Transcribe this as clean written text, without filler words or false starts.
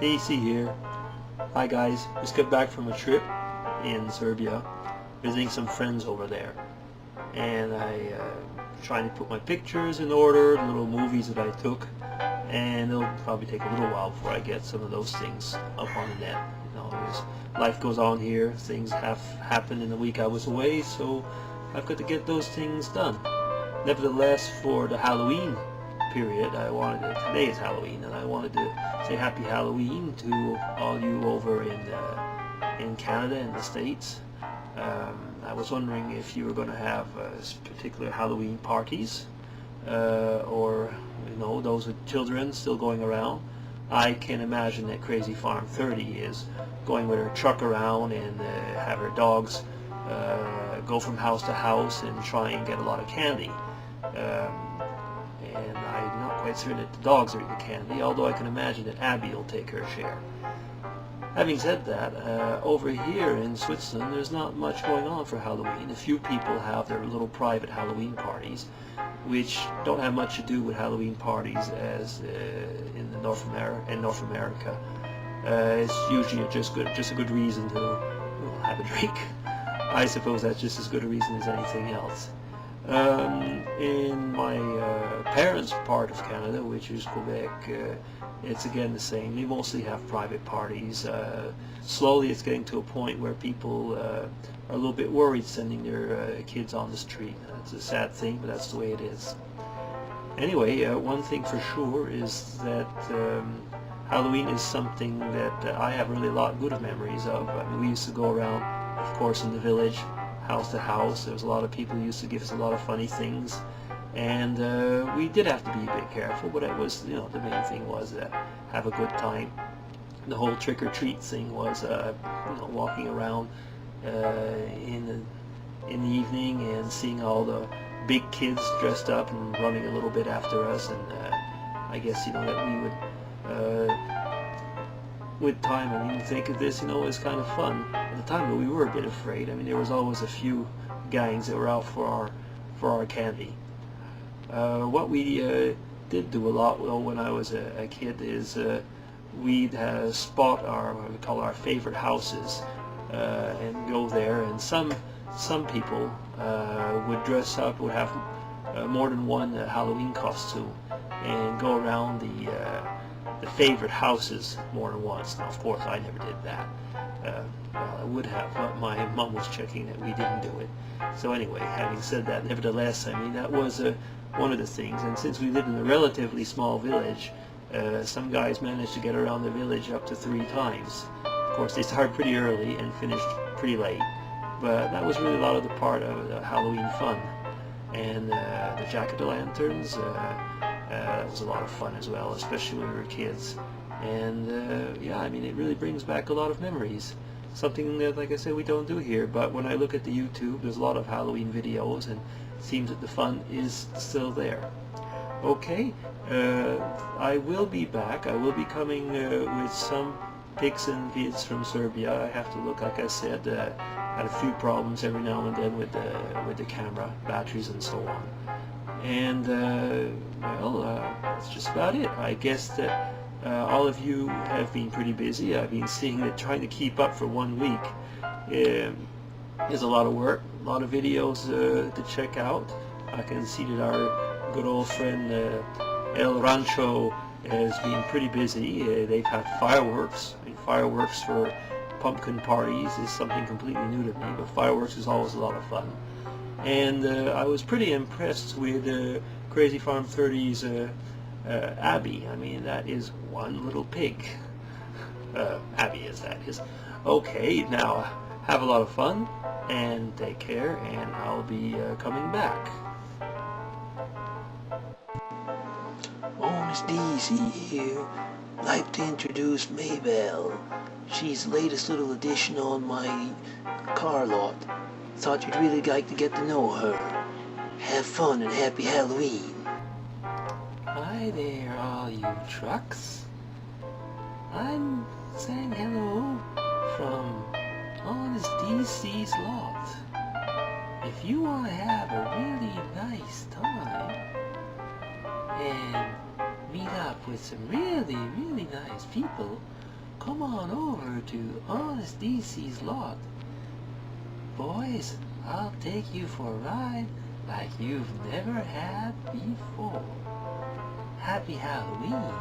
AC here. Hi guys, just got back from a trip in Serbia, visiting some friends over there, and I trying to put my pictures in order, the little movies that I took, and it'll probably take a little while before I get some of those things up on the net. You know, life goes on here, things have happened in the week I was away, so I've got to get those things done. Nevertheless, for the Halloween period, today is Halloween, and I wanted to say Happy Halloween to all you over in Canada and the States. I was wondering if you were going to have particular Halloween parties, or those with children still going around. I can imagine that Crazy Farm 30 is going with her truck around and have her dogs go from house to house and try and get a lot of candy. And I'm not quite certain that the dogs are eating the candy, although I can imagine that Abby will take her share. Having said that, over here in Switzerland there's not much going on for Halloween. A few people have their little private Halloween parties, which don't have much to do with Halloween parties as in North America. It's usually just a good reason to have a drink. I suppose that's just as good a reason as anything else. In my parents' part of Canada, which is Quebec, it's again the same. They mostly have private parties. Slowly it's getting to a point where people are a little bit worried sending their kids on the street. That's a sad thing, but that's the way it is. Anyway, one thing for sure is that Halloween is something that I have really a lot of good memories of. I mean, we used to go around, of course, in the village, house to house. There was a lot of people who used to give us a lot of funny things, and we did have to be a bit careful, but it was, the main thing was have a good time. The whole trick-or-treat thing was walking around in the evening and seeing all the big kids dressed up and running a little bit after us, and I guess that we would with time, I mean, think of this, it was kind of fun. At the time, but we were a bit afraid. I mean, there was always a few gangs that were out for our candy. What we did do a lot, when I was a kid, is we'd spot what we call our favorite houses, and go there. And some people would dress up, would have more than one Halloween costume, and go around the favorite houses more than once. Now, of course, I never did that. Well, I would have, but my mom was checking that we didn't do it. So anyway, having said that, nevertheless, I mean, that was one of the things. And since we lived in a relatively small village, some guys managed to get around the village up to 3 times. Of course, they started pretty early and finished pretty late, but that was really a lot of the part of the Halloween fun. And the jack-o'-lanterns, that was a lot of fun as well, especially when we were kids. And yeah, I mean, it really brings back a lot of memories. Something that, like I said, we don't do here, but when I look at the YouTube, there's a lot of Halloween videos, and it seems that the fun is still there. Okay, I will be back. I will be coming with some pics and vids from Serbia. I have to look, like I said, had a few problems every now and then with the camera, batteries and so on. And well, that's just about it. I guess that all of you have been pretty busy. I've been seeing that trying to keep up for 1 week is a lot of work, a lot of videos to check out. I can see that our good old friend El Rancho has been pretty busy. They've had fireworks. I mean, fireworks for pumpkin parties is something completely new to me, but fireworks is always a lot of fun. And I was pretty impressed with Crazy Farm 30's Abby. I mean, that is one little pig. Abby is, that is. Okay, now have a lot of fun and take care, and I'll be coming back. Oh, Miss Daisy here. I'd like to introduce Maybelle. She's the latest little addition on my car lot. Thought you'd really like to get to know her. Have fun and happy Halloween. Hi there, all you trucks. I'm saying hello from Honest DC's lot. If you want to have a really nice time and meet up with some really, really nice people, come on over to Honest DC's lot. Boys, I'll take you for a ride like you've never had before. Happy Halloween!